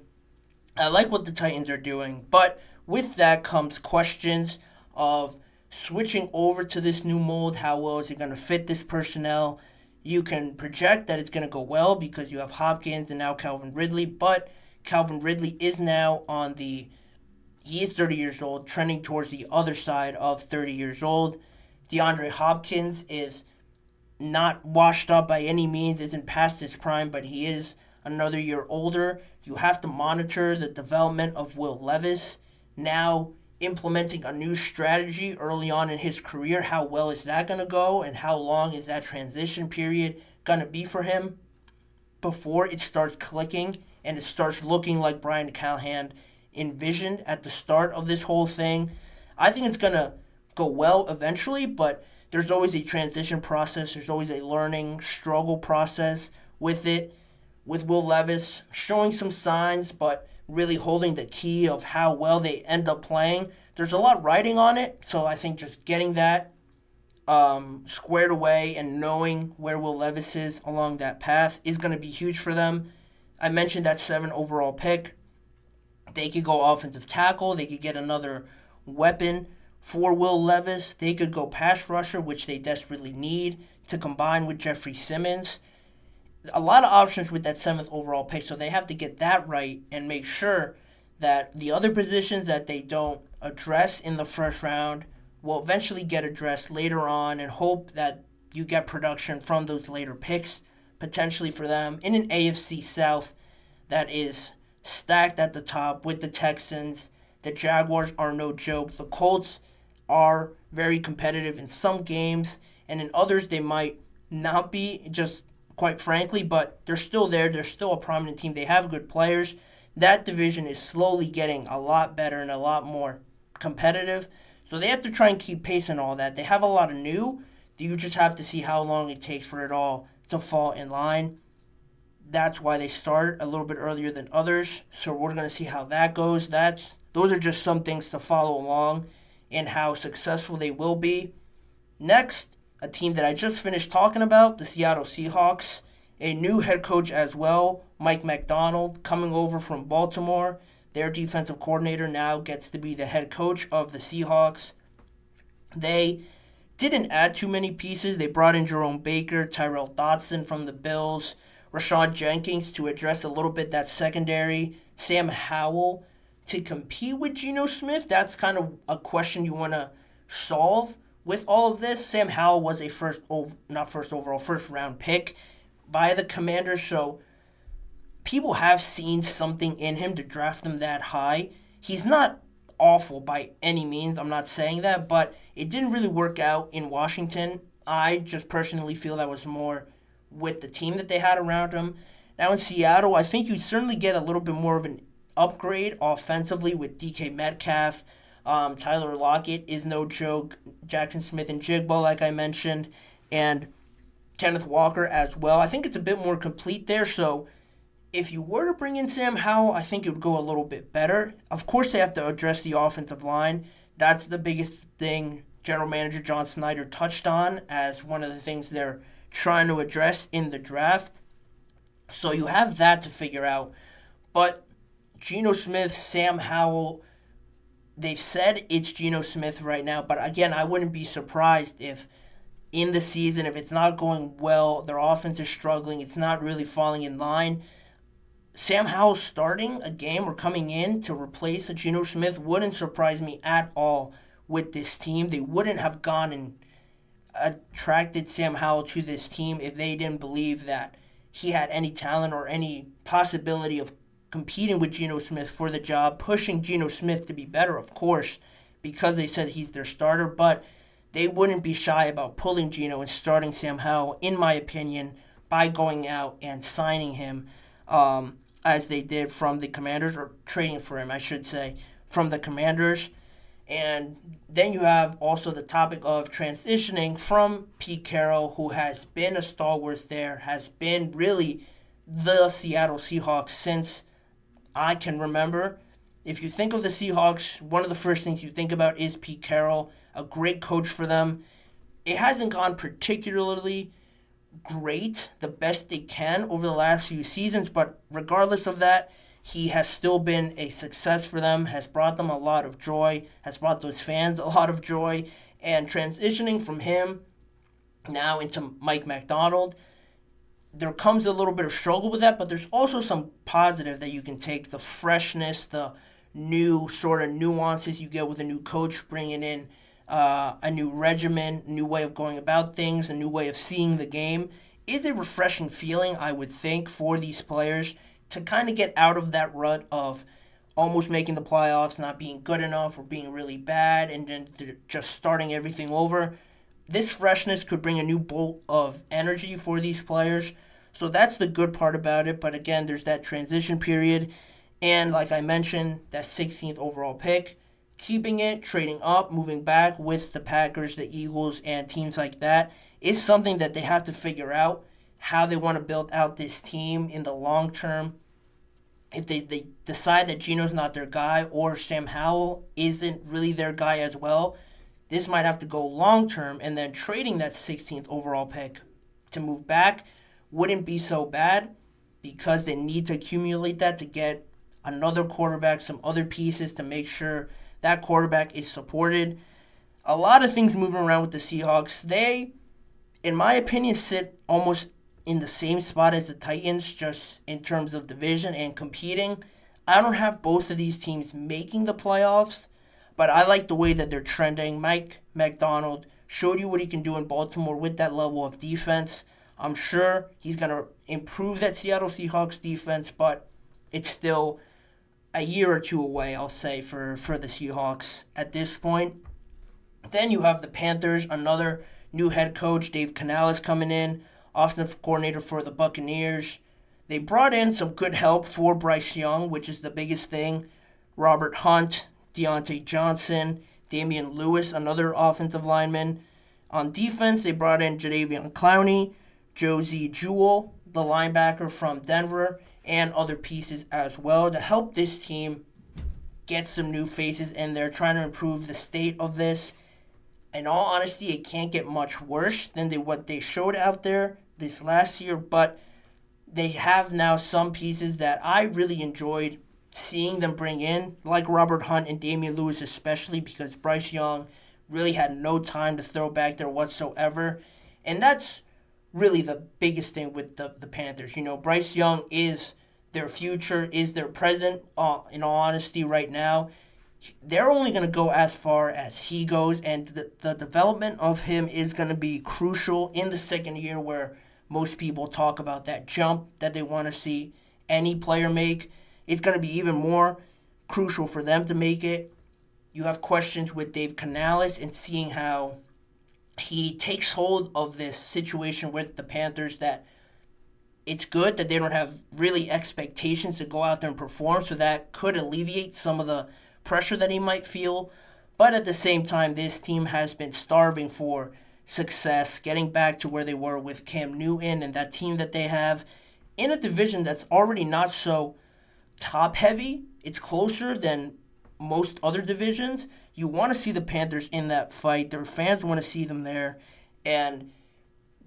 I like what the Titans are doing. But with that comes questions of switching over to this new mold. How well is it going to fit this personnel? You can project that it's going to go well because you have Hopkins and now Calvin Ridley. But Calvin Ridley is now he is 30 years old, trending towards the other side of 30 years old. DeAndre Hopkins is not washed up by any means, isn't past his prime, but he is another year older. You have to monitor the development of Will Levis, now implementing a new strategy early on in his career. How well is that going to go, and how long is that transition period going to be for him before it starts clicking and it starts looking like Brian Callahan envisioned at the start of this whole thing? I think it's going to go well eventually, but there's always a transition process. There's always a learning struggle process with it. With Will Levis showing some signs, but really holding the key of how well they end up playing. There's a lot riding on it, so I think just getting that squared away and knowing where Will Levis is along that path is going to be huge for them. I mentioned that 7 overall pick. They could go offensive tackle. They could get another weapon for Will Levis. They could go pass rusher, which they desperately need, to combine with Jeffrey Simmons. A lot of options with that 7th overall pick, so they have to get that right and make sure that the other positions that they don't address in the first round will eventually get addressed later on, and hope that you get production from those later picks potentially for them in an AFC South that is stacked at the top with the Texans. The Jaguars are no joke. The Colts are very competitive in some games, and in others they might not be, just quite frankly, but they're still there. They're still a prominent team. They have good players. That division is slowly getting a lot better and a lot more competitive. So they have to try and keep pace and all that. They have a lot of new. You just have to see how long it takes for it all to fall in line. That's why they start a little bit earlier than others. So we're going to see how that goes. Those are just some things to follow along and how successful they will be. Next, a team that I just finished talking about, the Seattle Seahawks. A new head coach as well, Mike Macdonald, coming over from Baltimore. Their defensive coordinator now gets to be the head coach of the Seahawks. They didn't add too many pieces. They brought in Jerome Baker, Tyrell Dodson from the Bills, Rashawn Jenkins to address a little bit that secondary, Sam Howell to compete with Geno Smith. That's kind of a question you want to solve with all of this. Sam Howell was a first round pick by the Commanders, so people have seen something in him to draft him that high. He's not awful by any means, I'm not saying that, but it didn't really work out in Washington. I just personally feel that was more with the team that they had around him. Now in Seattle, I think you certainly get a little bit more of an upgrade offensively with DK Metcalf. Tyler Lockett is no joke. Jackson Smith and Jigba, like I mentioned, and Kenneth Walker as well. I think it's a bit more complete there. So if you were to bring in Sam Howell, I think it would go a little bit better. Of course, they have to address the offensive line. That's the biggest thing General Manager John Snyder touched on as one of the things they're trying to address in the draft. So you have that to figure out. But Geno Smith, Sam Howell, they've said it's Geno Smith right now, but again, I wouldn't be surprised if in the season, if it's not going well, their offense is struggling, it's not really falling in line, Sam Howell starting a game or coming in to replace a Geno Smith wouldn't surprise me at all with this team. They wouldn't have gone and attracted Sam Howell to this team if they didn't believe that he had any talent or any possibility of competing with Geno Smith for the job, pushing Geno Smith to be better, of course, because they said he's their starter, but they wouldn't be shy about pulling Geno and starting Sam Howell, in my opinion, by going out and signing him as they did from the Commanders, or trading for him, I should say, from the Commanders. And then you have also the topic of transitioning from Pete Carroll, who has been a stalwart there, has been really the Seattle Seahawks since I can remember. If you think of the Seahawks, one of the first things you think about is Pete Carroll, a great coach for them. It hasn't gone particularly great, the best they can over the last few seasons, but regardless of that, he has still been a success for them, has brought them a lot of joy, has brought those fans a lot of joy, and transitioning from him now into Mike Macdonald, there comes a little bit of struggle with that, but there's also some positive that you can take. The freshness, the new sort of nuances you get with a new coach, bringing in a new regimen, new way of going about things, a new way of seeing the game is a refreshing feeling, I would think, for these players to kind of get out of that rut of almost making the playoffs, not being good enough, or being really bad, and then just starting everything over. This freshness could bring a new bolt of energy for these players. So that's the good part about it. But again, there's that transition period. And like I mentioned, that 16th overall pick, keeping it, trading up, moving back with the Packers, the Eagles, and teams like that is something that they have to figure out how they want to build out this team in the long term. If they decide that Geno's not their guy or Sam Howell isn't really their guy as well, this might have to go long term, and then trading that 16th overall pick to move back wouldn't be so bad because they need to accumulate that to get another quarterback, some other pieces to make sure that quarterback is supported. A lot of things moving around with the Seahawks. They, in my opinion, sit almost in the same spot as the Titans just in terms of division and competing. I don't have both of these teams making the playoffs, but I like the way that they're trending. Mike Macdonald showed you what he can do in Baltimore with that level of defense. I'm sure he's going to improve that Seattle Seahawks defense, but it's still a year or two away, I'll say, for the Seahawks at this point. Then you have the Panthers, another new head coach, Dave Canales, coming in, offensive coordinator for the Buccaneers. They brought in some good help for Bryce Young, which is the biggest thing. Robert Hunt, Deontay Johnson, Damian Lewis, another offensive lineman. On defense, they brought in Jadeveon Clowney, Josie Jewell, the linebacker from Denver, and other pieces as well to help this team get some new faces, and they're trying to improve the state of this. In all honesty, it can't get much worse than what they showed out there this last year, but they have now some pieces that I really enjoyed seeing them bring in, like Robert Hunt and Damian Lewis especially, because Bryce Young really had no time to throw back there whatsoever. And that's really the biggest thing with the Panthers. You know, Bryce Young is their future, is their present, in all honesty, right now. They're only going to go as far as he goes, and the development of him is going to be crucial in the second year, where most people talk about that jump that they want to see any player make. It's going to be even more crucial for them to make it. You have questions with Dave Canales and seeing how he takes hold of this situation with the Panthers, that it's good that they don't have really expectations to go out there and perform, so that could alleviate some of the pressure that he might feel. But at the same time, this team has been starving for success, getting back to where they were with Cam Newton and that team that they have in a division that's already not so top heavy. It's closer than most other divisions. You want to see the Panthers in that fight. Their fans want to see them there. And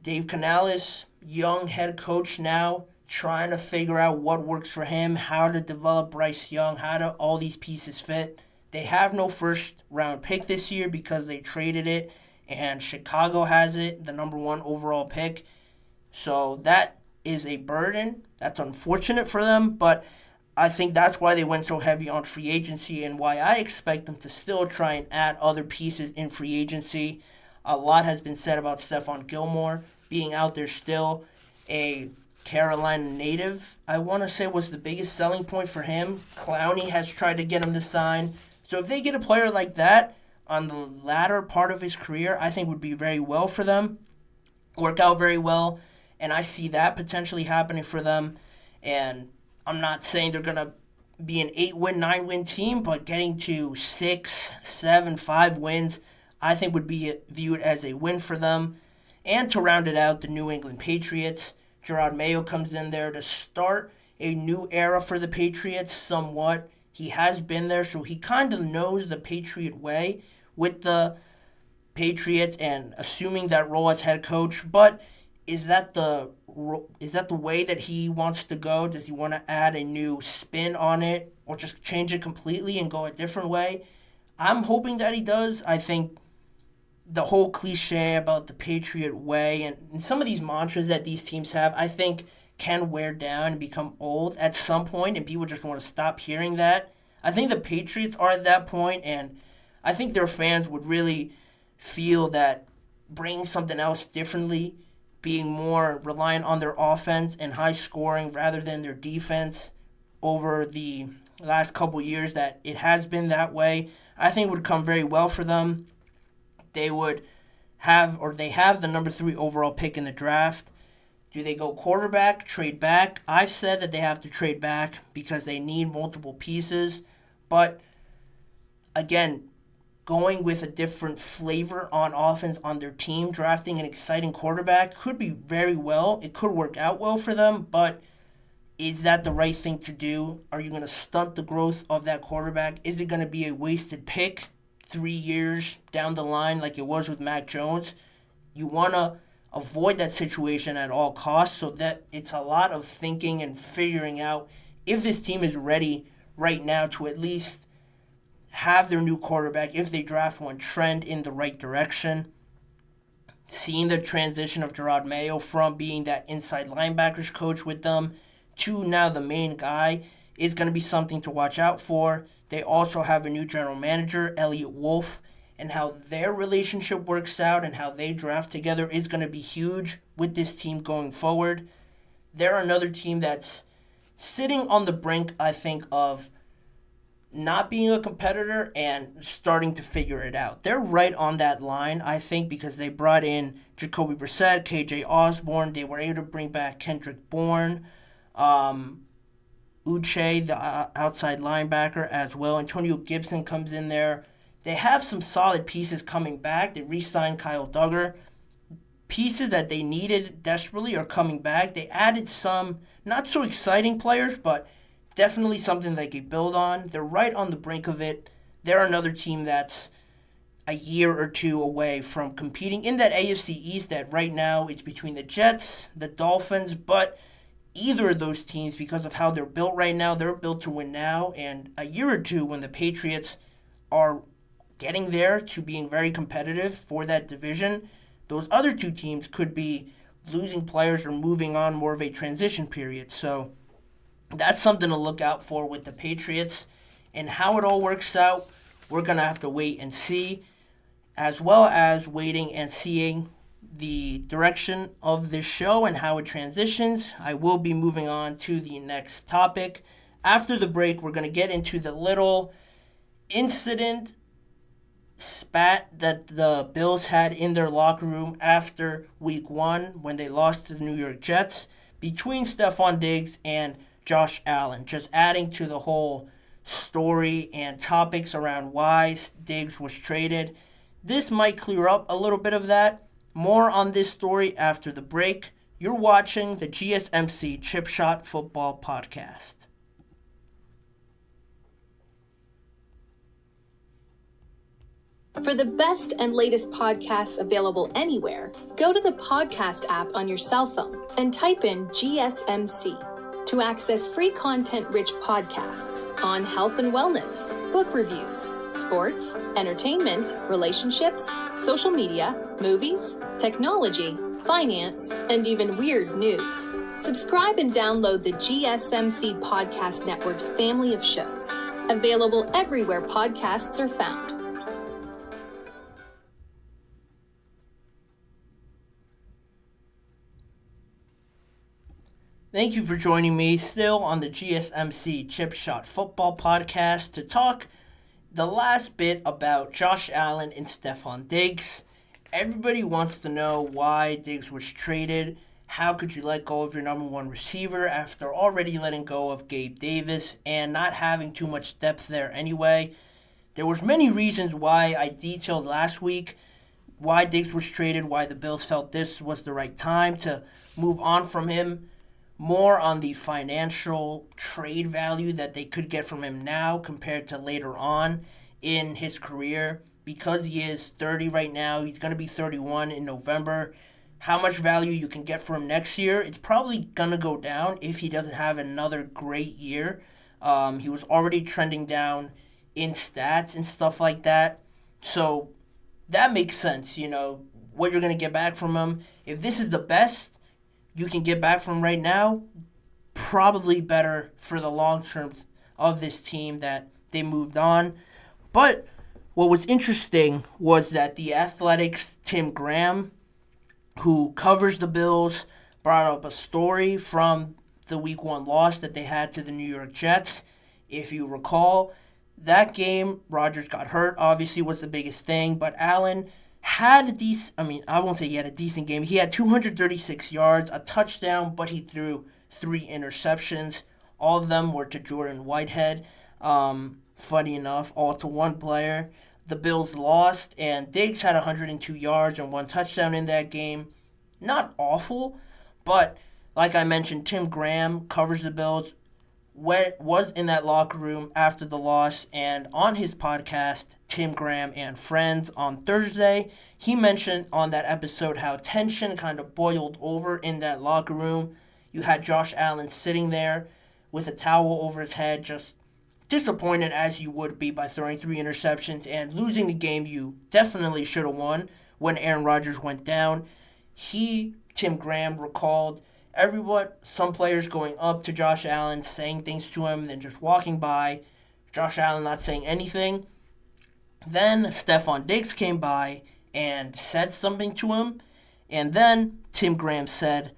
Dave Canales, young head coach now, trying to figure out what works for him, how to develop Bryce Young, how to all these pieces fit. They have no first round pick this year because they traded it, and Chicago has it, the number 1 overall pick. So that is a burden. That's unfortunate for them, but I think that's why they went so heavy on free agency, and why I expect them to still try and add other pieces in free agency. A lot has been said about Stefon Gilmore being out there still. A Carolina native, I want to say, was the biggest selling point for him. Clowney has tried to get him to sign. So if they get a player like that on the latter part of his career, I think would be very well for them, work out very well, and I see that potentially happening for them. And I'm not saying they're going to be an 8-win, 9-win team, but getting to 6, 7, 5 wins, I think would be viewed as a win for them. And to round it out, the New England Patriots, Gerard Mayo comes in there to start a new era for the Patriots somewhat. He has been there, so he kind of knows the Patriot way with the Patriots and assuming that role as head coach. But is that the way that he wants to go? Does he want to add a new spin on it or just change it completely and go a different way? I'm hoping that he does. I think the whole cliche about the Patriot way and some of these mantras that these teams have, I think can wear down and become old at some point, and people just want to stop hearing that. I think the Patriots are at that point, and I think their fans would really feel that bringing something else differently, being more reliant on their offense and high scoring rather than their defense over the last couple years, that it has been that way, I think would come very well for them. They have the number 3 overall pick in the draft. Do they go quarterback, trade back? I've said that they have to trade back because they need multiple pieces. But again, going with a different flavor on offense on their team, drafting an exciting quarterback could be very well. It could work out well for them, but is that the right thing to do? Are you going to stunt the growth of that quarterback? Is it going to be a wasted pick 3 years down the line like it was with Mac Jones? You want to avoid that situation at all costs, so that it's a lot of thinking and figuring out if this team is ready right now to at least have their new quarterback, if they draft one, trend in the right direction. Seeing the transition of Gerard Mayo from being that inside linebackers coach with them to now the main guy is going to be something to watch out for. They also have a new general manager, Elliott Wolf, and how their relationship works out and how they draft together is going to be huge with this team going forward. They're another team that's sitting on the brink, I think, of not being a competitor and starting to figure it out. They're right on that line, I think, because they brought in Jacoby Brissett, KJ Osborne. They were able to bring back Kendrick Bourne, Uche, the outside linebacker as well. Antonio Gibson comes in there. They have some solid pieces coming back. They re-signed Kyle Duggar. Pieces that they needed desperately are coming back. They added some not so exciting players, but definitely something they could build on. They're right on the brink of it. They're another team that's a year or two away from competing in that AFC East that right now it's between the Jets, the Dolphins, but either of those teams, because of how they're built right now, they're built to win now. And a year or two when the Patriots are getting there to being very competitive for that division, those other two teams could be losing players or moving on more of a transition period. So that's something to look out for with the Patriots. And how it all works out, we're going to have to wait and see, as well as waiting and seeing the direction of this show and how it transitions. I will be moving on to the next topic. After the break, we're going to get into the little incident spat that the Bills had in their locker room after week 1 when they lost to the New York Jets between Stefon Diggs and Josh Allen, just adding to the whole story and topics around why Diggs was traded. This might clear up a little bit of that. More on this story after the break. You're watching the GSMC Chip Shot Football Podcast. For the best and latest podcasts available anywhere, go to the podcast app on your cell phone and type in GSMC to access free content-rich podcasts on health and wellness, book reviews, sports, entertainment, relationships, social media, movies, technology, finance, and even weird news. Subscribe and download the GSMC Podcast Network's family of shows, available everywhere podcasts are found. Thank you for joining me still on the GSMC Chip Shot Football Podcast to talk the last bit about Josh Allen and Stefon Diggs. Everybody wants to know why Diggs was traded. How could you let go of your number 1 receiver after already letting go of Gabe Davis and not having too much depth there anyway? There was many reasons why I detailed last week why Diggs was traded, why the Bills felt this was the right time to move on from him. More on the financial trade value that they could get from him now compared to later on in his career. Because he is 30 right now, he's going to be 31 in November. how much value you can get from him next year, it's probably going to go down if he doesn't have another great year. He was already trending down in stats and stuff like that. So that makes sense, what you're going to get back from him. If this is the best you can get back from him right now, probably better for the long term of this team that they moved on. But what was interesting was that the Athletic's Tim Graham, who covers the Bills, brought up a story from the Week 1 loss that they had to the New York Jets. If you recall, that game, Rodgers got hurt, obviously was the biggest thing, but Allen had a decent, I won't say he had a decent game. He had 236 yards, a touchdown, but he threw 3 interceptions. All of them were to Jordan Whitehead. Funny enough, all to one player. The Bills lost, and Diggs had 102 yards and 1 touchdown in that game. Not awful, but like I mentioned, Tim Graham covers the Bills, was in that locker room after the loss, and on his podcast, Tim Graham and Friends, on Thursday, he mentioned on that episode how tension kind of boiled over in that locker room. You had Josh Allen sitting there with a towel over his head, just disappointed as you would be by throwing 3 interceptions and losing the game you definitely should have won when Aaron Rodgers went down. Tim Graham, recalled some players going up to Josh Allen, saying things to him, then just walking by, Josh Allen not saying anything. Then Stefon Diggs came by and said something to him, and then Tim Graham said,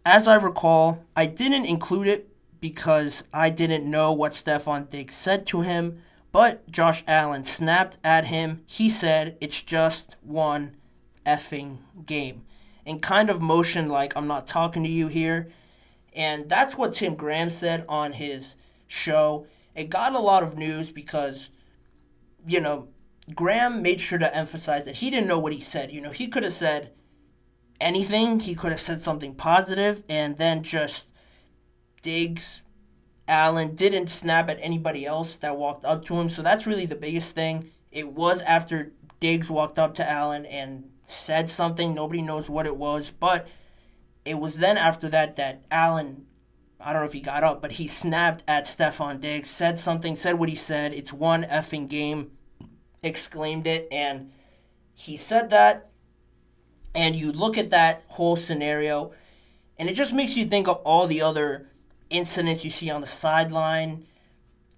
"As I recall, I didn't include it because I didn't know what Stefon Diggs said to him, but Josh Allen snapped at him. He said, 'It's just one effing game,' and kind of motioned like, 'I'm not talking to you here.'" And that's what Tim Graham said on his show. It got a lot of news because, Graham made sure to emphasize that he didn't know what he said. He could have said anything. He could have said something positive, and then just Diggs, Allen didn't snap at anybody else that walked up to him. So that's really the biggest thing. It was after Diggs walked up to Allen and said something. Nobody knows what it was. But it was then after that Allen, I don't know if he got up, but he snapped at Stefon Diggs, said what he said. "It's one effing game," exclaimed it. And he said that. And you look at that whole scenario, and it just makes you think of all the other incidents you see on the sideline.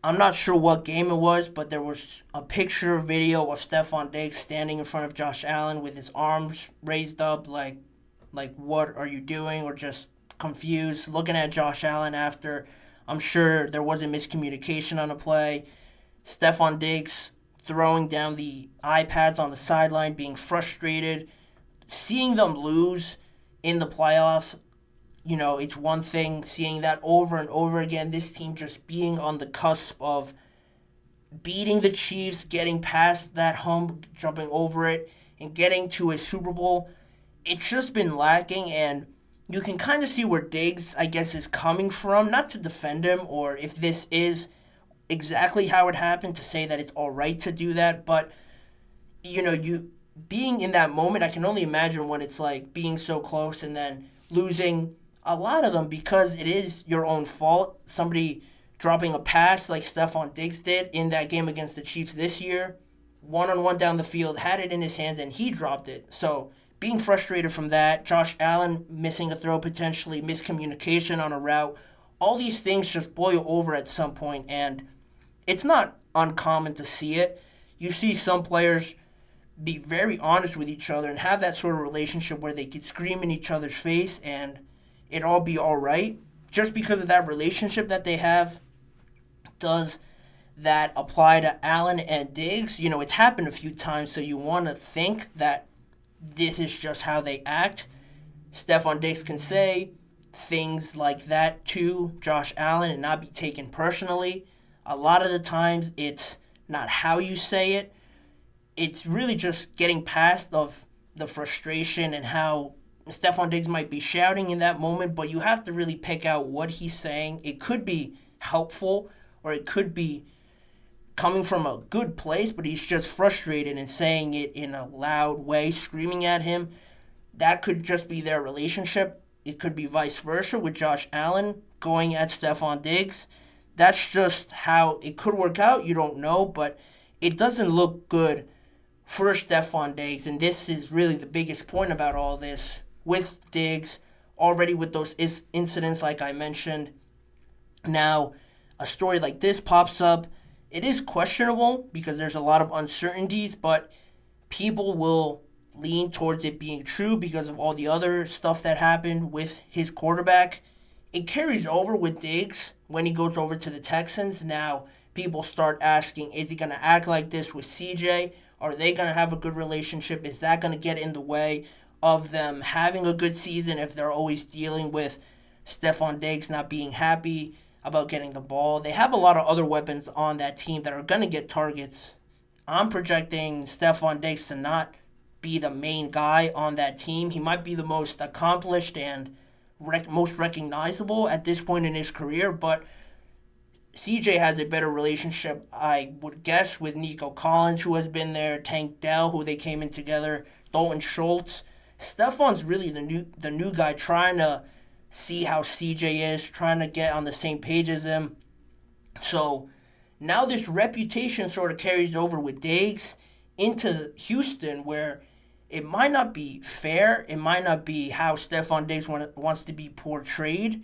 I'm not sure what game it was, but there was a picture or video of Stefon Diggs standing in front of Josh Allen with his arms raised up like what are you doing, or just confused, looking at Josh Allen after. I'm sure there wasn't miscommunication on a play. Stefon Diggs throwing down the iPads on the sideline, being frustrated. Seeing them lose in the playoffs, it's one thing. Seeing that over and over again, this team just being on the cusp of beating the Chiefs, getting past that hump, jumping over it, and getting to a Super Bowl, it's just been lacking. And you can kind of see where Diggs, I guess, is coming from. Not to defend him, or if this is exactly how it happened, to say that it's all right to do that. But, you being in that moment, I can only imagine what it's like being so close and then losing a lot of them because it is your own fault. Somebody dropping a pass like Stefon Diggs did in that game against the Chiefs this year, one-on-one down the field, had it in his hands, and he dropped it. So being frustrated from that, Josh Allen missing a throw potentially, miscommunication on a route, all these things just boil over at some point, and it's not uncommon to see it. You see some players be very honest with each other and have that sort of relationship where they could scream in each other's face and it all be all right. Just because of that relationship that they have, does that apply to Allen and Diggs? It's happened a few times, so you want to think that this is just how they act. Stefon Diggs can say things like that to Josh Allen and not be taken personally. A lot of the times, it's not how you say it. It's really just getting past of the frustration and how Stefon Diggs might be shouting in that moment, but you have to really pick out what he's saying. It could be helpful, or it could be coming from a good place, but he's just frustrated and saying it in a loud way, screaming at him. that could just be their relationship. It could be vice versa with Josh Allen going at Stefon Diggs. That's just how it could work out. You don't know, but it doesn't look good for Stefon Diggs. And this is really the biggest point about all this with Diggs, already with those incidents like I mentioned. Now, a story like this pops up. It is questionable because there's a lot of uncertainties, but people will lean towards it being true because of all the other stuff that happened with his quarterback. It carries over with Diggs when he goes over to the Texans. Now, people start asking, is he going to act like this with CJ? Are they going to have a good relationship? Is that going to get in the way of them having a good season if they're always dealing with Stefon Diggs not being happy about getting the ball? They have a lot of other weapons on that team that are going to get targets. I'm projecting Stefon Diggs to not be the main guy on that team. He might be the most accomplished and most recognizable at this point in his career, but CJ has a better relationship, I would guess, with Nico Collins, who has been there, Tank Dell, who they came in together, Dalton Schultz. Stefon's really the new guy trying to see how CJ is, trying to get on the same page as him. So now this reputation sort of carries over with Diggs into Houston, where it might not be fair. It might not be how Stefon Diggs wants to be portrayed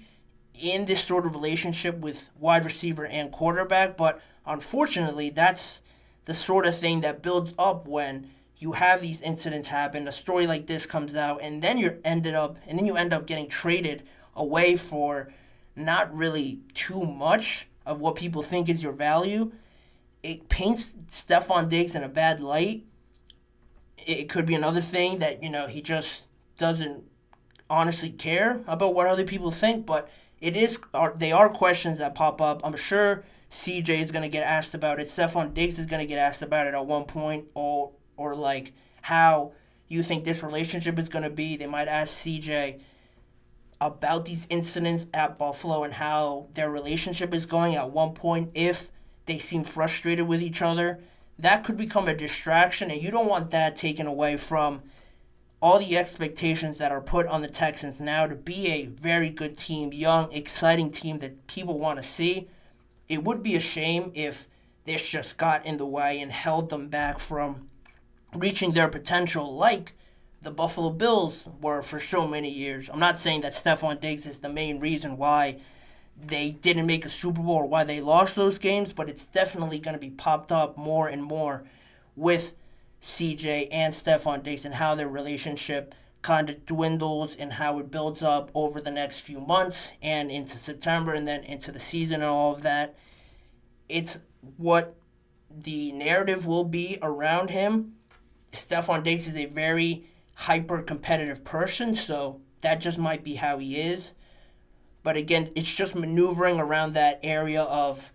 in this sort of relationship with wide receiver and quarterback. But unfortunately, that's the sort of thing that builds up when you have these incidents happen. A story like this comes out, and then you end up getting traded away for not really too much of what people think is your value. It paints Stefon Diggs in a bad light. It could be another thing that, he just doesn't honestly care about what other people think, but they are questions that pop up. I'm sure CJ is going to get asked about it. Stefon Diggs is going to get asked about it at one point, or like how you think this relationship is going to be. They might ask CJ about these incidents at Buffalo and how their relationship is going at one point if they seem frustrated with each other. That could become a distraction, and you don't want that taken away from all the expectations that are put on the Texans now to be a very good team, young, exciting team that people want to see. It would be a shame if this just got in the way and held them back from reaching their potential like the Buffalo Bills were for so many years. I'm not saying that Stefon Diggs is the main reason why they didn't make a Super Bowl or why they lost those games, but it's definitely going to be popped up more and more with CJ and Stefon Diggs and how their relationship kind of dwindles and how it builds up over the next few months and into September and then into the season and all of that. It's what the narrative will be around him. Stefon Diggs is a very hyper-competitive person, so that just might be how he is. But again, it's just maneuvering around that area of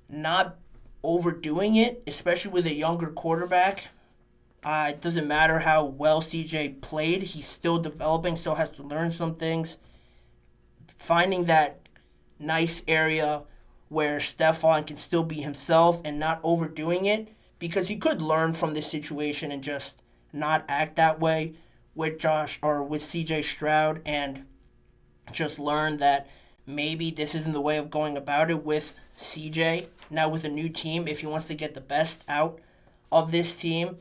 not overdoing it, especially with a younger quarterback. It doesn't matter how well CJ played. He's still developing, still has to learn some things. Finding that nice area where Stefon can still be himself and not overdoing it, because he could learn from this situation and just not act that way with CJ Stroud and just learn that maybe this isn't the way of going about it with CJ. Now with a new team, if he wants to get the best out of this team,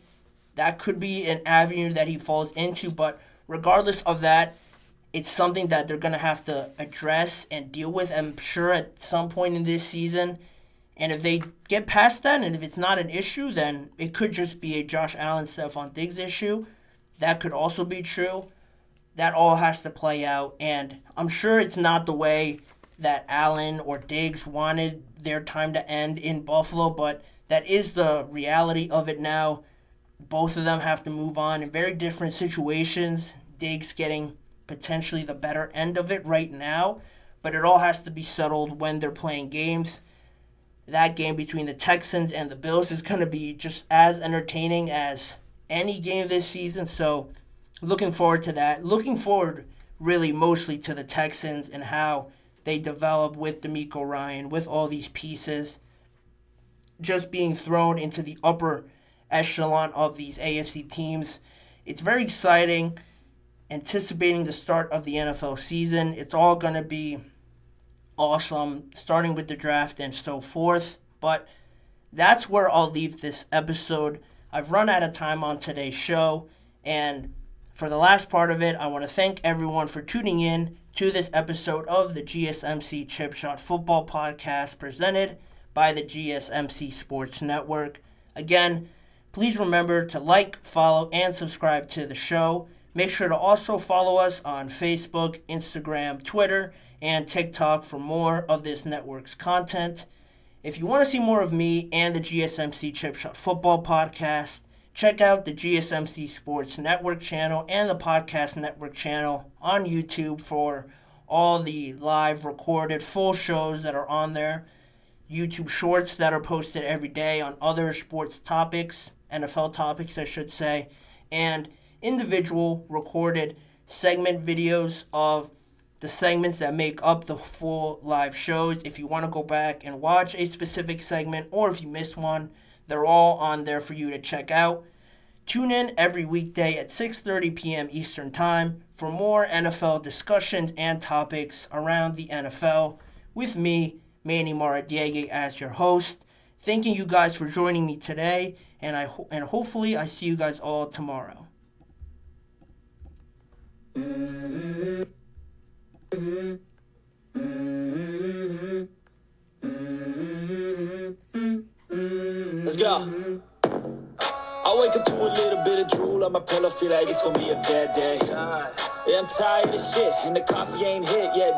that could be an avenue that he falls into. But regardless of that, it's something that they're going to have to address and deal with, I'm sure, at some point in this season. And if they get past that, and if it's not an issue, then it could just be a Josh Allen, Stefon Diggs issue. That could also be true. That all has to play out, and I'm sure it's not the way that Allen or Diggs wanted their time to end in Buffalo, but that is the reality of it now. Both of them have to move on in very different situations. Diggs getting potentially the better end of it right now, but it all has to be settled when they're playing games. That game between the Texans and the Bills is going to be just as entertaining as any game this season, so looking forward to that. Looking forward really mostly to the Texans and how they develop with DeMeco Ryan, with all these pieces just being thrown into the upper echelon of these AFC teams. It's very exciting, anticipating the start of the NFL season. It's all going to be awesome, starting with the draft and so forth. But that's where I'll leave this episode. I've run out of time on today's show, and for the last part of it, I want to thank everyone for tuning in to this episode of the GSMC Chip Shot Football Podcast presented by the GSMC Sports Network. Again, please remember to like, follow, and subscribe to the show. Make sure to also follow us on Facebook, Instagram, Twitter, and TikTok for more of this network's content. If you want to see more of me and the GSMC Chip Shot Football Podcast, check out the GSMC Sports Network channel and the Podcast Network channel on YouTube for all the live recorded full shows that are on there. YouTube shorts that are posted every day on other sports topics, NFL topics I should say, and individual recorded segment videos of the segments that make up the full live shows. If you want to go back and watch a specific segment, or if you missed one, they're all on there for you to check out. Tune in every weekday at 6:30 p.m. Eastern Time for more NFL discussions and topics around the NFL with me, Manny Maradiaga, as your host. Thanking you guys for joining me today, and hopefully I see you guys all tomorrow. Let's go. I wake up to a little bit of drool on my pillow, feel like it's gonna be a bad day. Yeah, I'm tired of shit, and the coffee ain't hit yet.